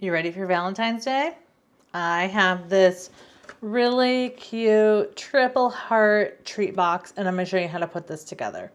You ready for Valentine's Day? I have this really cute triple heart treat box, and I'm going to show you how to put this together.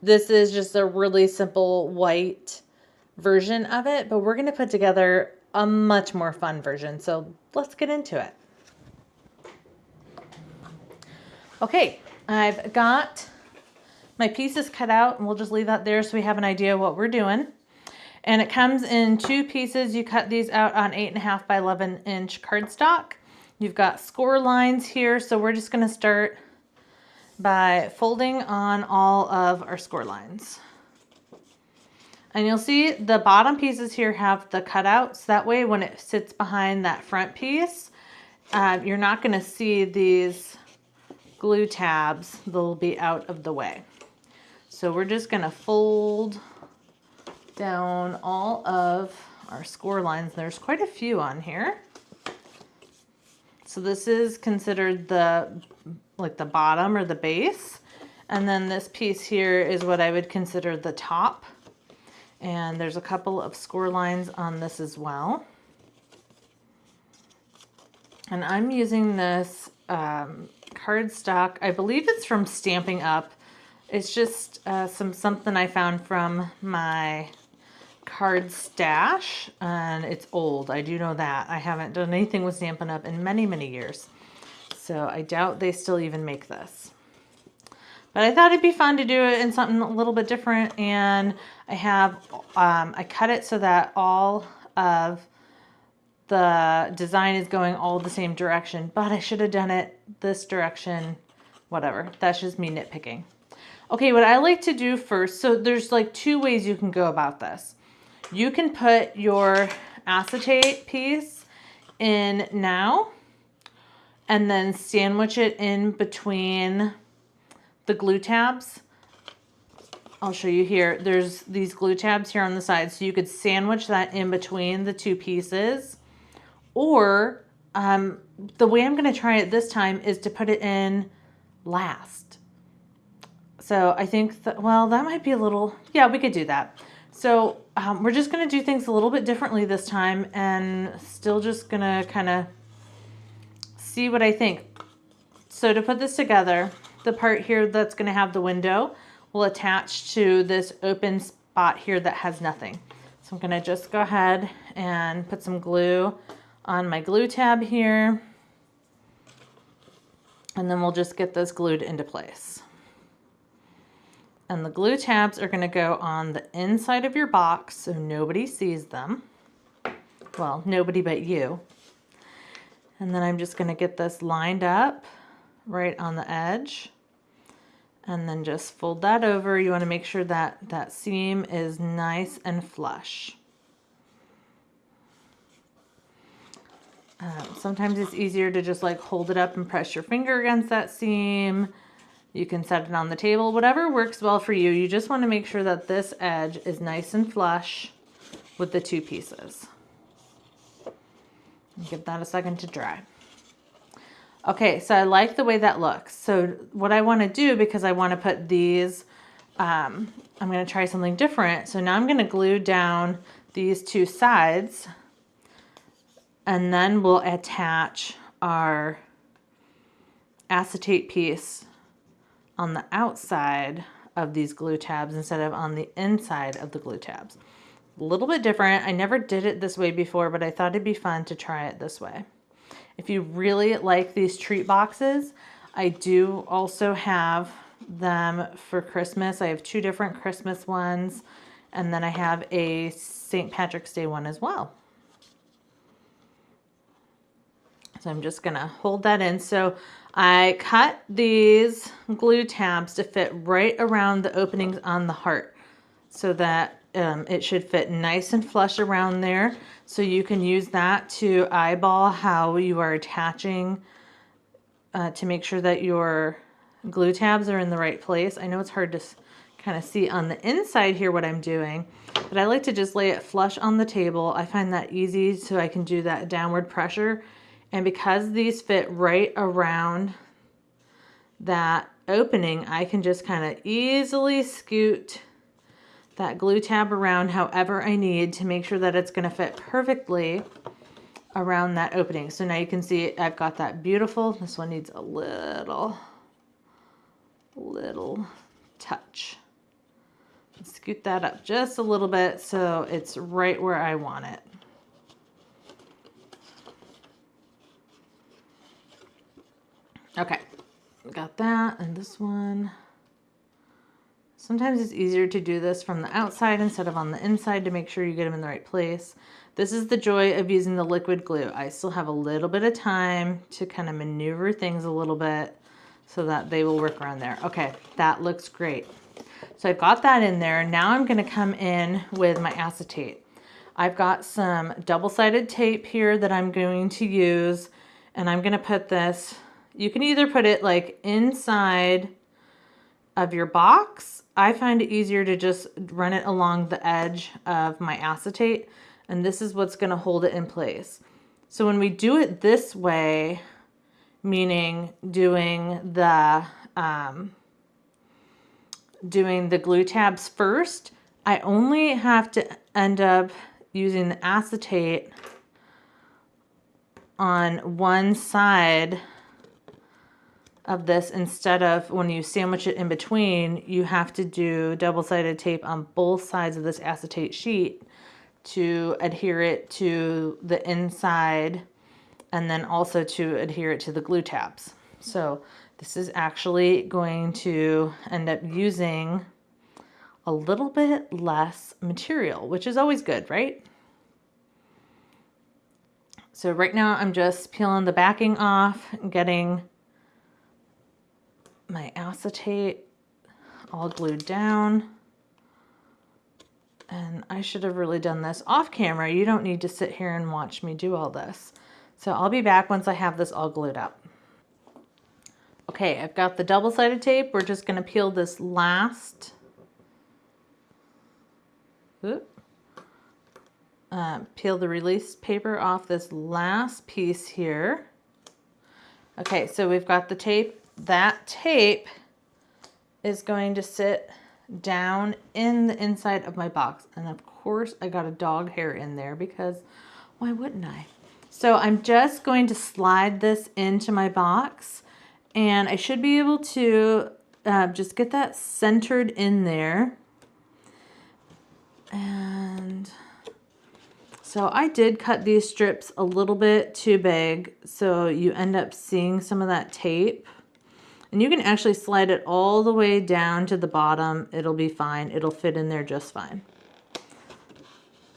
This is just a really simple white version of it, but we're going to put together a much more fun version. So let's get into it. Okay, I've got my pieces cut out, and we'll just leave that there so we have an idea of what we're doing. And it comes in two pieces. You cut these out on 8.5 by 11 inch cardstock. You've got score lines here, so we're just going to start by folding on all of our score lines. And you'll see the bottom pieces here have the cutouts. That way when it sits behind that front piece, you're not going to see these glue tabs. They'll be out of the way. So we're just going to fold down all of our score lines. There's quite a few on here. So this is considered the bottom or the base. And then this piece here is what I would consider the top. And there's a couple of score lines on this as well. And I'm using this cardstock. I believe it's from Stamping Up. It's just something I found from my card stash, and it's old. I do know that. I haven't done anything with Stampin' Up in many, many years. So I doubt they still even make this. But I thought it'd be fun to do it in something a little bit different, and I have, I cut it so that all of the design is going all the same direction, but I should have done it this direction, whatever. That's just me nitpicking. Okay, what I like to do first, so there's like two ways you can go about this. You can put your acetate piece in now and then sandwich it in between the glue tabs. I'll show you here. There's these glue tabs here on the side, so you could sandwich that in between the two pieces. Or the way I'm going to try it this time is to put it in last. So I think that, well, that might be a little, yeah, we could do that. So we're just going to do things a little bit differently this time, and still just going to kind of see what I think. So to put this together, the part here that's going to have the window will attach to this open spot here that has nothing. So I'm going to just go ahead and put some glue on my glue tab here, and then we'll just get this glued into place. And the glue tabs are going to go on the inside of your box so nobody sees them. Well, nobody but you. And then I'm just going to get this lined up right on the edge. And then just fold that over. You want to make sure that that seam is nice and flush. Sometimes it's easier to just like hold it up and press your finger against that seam. You can set it on the table, whatever works well for you. You just want to make sure that this edge is nice and flush with the two pieces. Give that a second to dry. Okay, so I like the way that looks. So what I want to do, because I want to put these, I'm going to try something different. So now I'm going to glue down these two sides, and then we'll attach our acetate piece on the outside of these glue tabs instead of on the inside of the glue tabs. A little bit different. I never did it this way before, but I thought it'd be fun to try it this way. If you really like these treat boxes, I do also have them for Christmas. I have two different Christmas ones, and then I have a St. Patrick's Day one as well. So I'm just gonna hold that in. So I cut these glue tabs to fit right around the openings on the heart so that it should fit nice and flush around there. So you can use that to eyeball how you are attaching to make sure that your glue tabs are in the right place. I know it's hard to kind of see on the inside here what I'm doing, but I like to just lay it flush on the table. I find that easy so I can do that downward pressure. And because these fit right around that opening, I can just kind of easily scoot that glue tab around however I need to make sure that it's going to fit perfectly around that opening. So now you can see I've got that beautiful. This one needs a little touch. Scoot that up just a little bit so it's right where I want it. Okay, got that. And this one, sometimes it's easier to do this from the outside instead of on the inside to make sure you get them in the right place. This is the joy of using the liquid glue. I still have a little bit of time to kind of maneuver things a little bit so that they will work around there. Okay, that looks great. So I've got that in there. Now I'm going to come in with my acetate. I've got some double-sided tape here that I'm going to use, and I'm going to put this, you can either put it like inside of your box. I find it easier to just run it along the edge of my acetate, and this is what's going to hold it in place. So when we do it this way, meaning doing the glue tabs first, I only have to end up using the acetate on one side of this instead of when you sandwich it in between, you have to do double-sided tape on both sides of this acetate sheet to adhere it to the inside and then also to adhere it to the glue tabs. So this is actually going to end up using a little bit less material, which is always good, right? So right now I'm just peeling the backing off and getting my acetate all glued down. And I should have really done this off camera. You don't need to sit here and watch me do all this. So I'll be back once I have this all glued up. Okay, I've got the double-sided tape. We're just going to peel this last, peel the release paper off this last piece here. Okay, so we've got the tape. That tape is going to sit down in the inside of my box. And of course I got a dog hair in there because why wouldn't I? So I'm just going to slide this into my box, and I should be able to just get that centered in there. And so I did cut these strips a little bit too big, so you end up seeing some of that tape. And you can actually slide it all the way down to the bottom. It'll be fine. It'll fit in there just fine.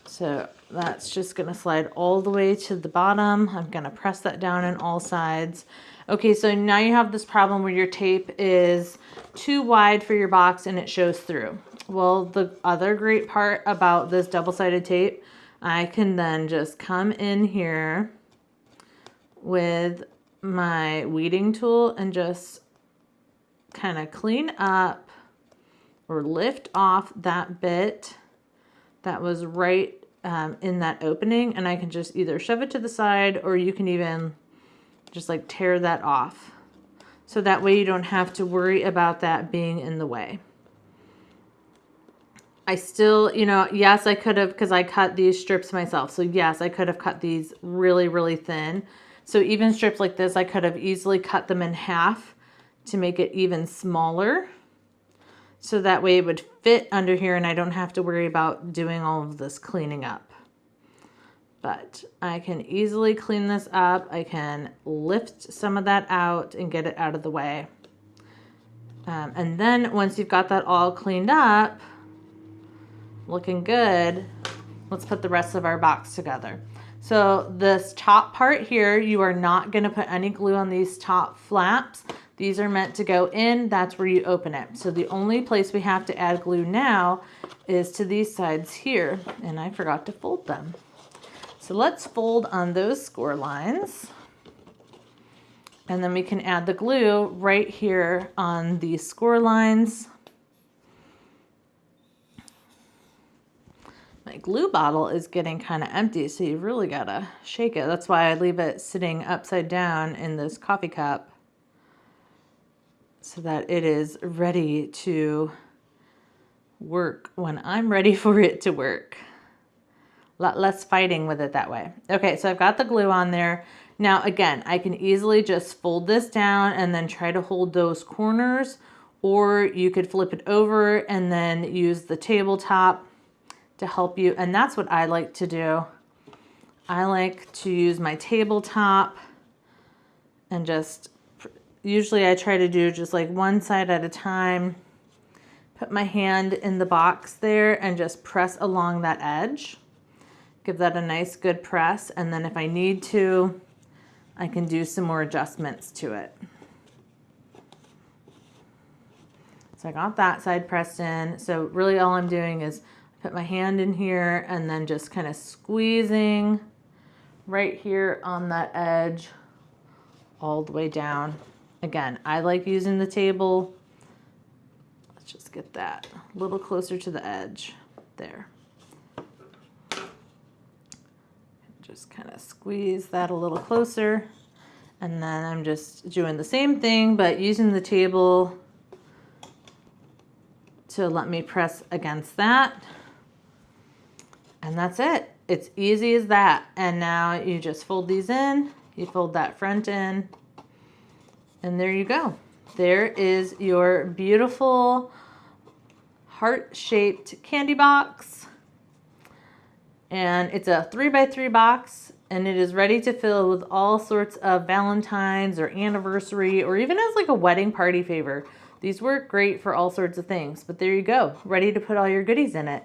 So that's just going to slide all the way to the bottom. I'm going to press that down on all sides. Okay, so now you have this problem where your tape is too wide for your box and it shows through. Well, the other great part about this double-sided tape, I can then just come in here with my weeding tool and just kind of clean up or lift off that bit that was right in that opening, and I can just either shove it to the side or you can even just like tear that off. So that way you don't have to worry about that being in the way. I still, you know, yes, I could have, because I cut these strips myself. So yes, I could have cut these really, really thin. So even strips like this, I could have easily cut them in half to make it even smaller. So that way it would fit under here and I don't have to worry about doing all of this cleaning up. But I can easily clean this up. I can lift some of that out and get it out of the way. And then once you've got that all cleaned up, looking good, let's put the rest of our box together. So this top part here, you are not going to put any glue on these top flaps. These are meant to go in. That's where you open it. So the only place we have to add glue now is to these sides here. And I forgot to fold them. So let's fold on those score lines. And then we can add the glue right here on these score lines. My glue bottle is getting kind of empty, so you really gotta shake it. That's why I leave it sitting upside down in this coffee cup so that it is ready to work when I'm ready for it to work. A lot less fighting with it that way. Okay, so I've got the glue on there. Now again, I can easily just fold this down and then try to hold those corners, or you could flip it over and then use the tabletop to help you. And that's what I like to do. I like to use my tabletop and just, usually I try to do just like one side at a time. Put my hand in the box there and just press along that edge. Give that a nice good press, and then if I need to, I can do some more adjustments to it. So I got that side pressed in. So really all I'm doing is put my hand in here and then just kind of squeezing right here on that edge all the way down. Again, I like using the table. Let's just get that a little closer to the edge there. Just kind of squeeze that a little closer, and then I'm just doing the same thing but using the table to let me press against that, and that's it. It's easy as that. And now you just fold these in, you fold that front in, and there you go. There is your beautiful heart-shaped candy box. And it's a 3x3 box, and it is ready to fill with all sorts of Valentine's or anniversary, or even as like a wedding party favor. These work great for all sorts of things, but there you go, ready to put all your goodies in it.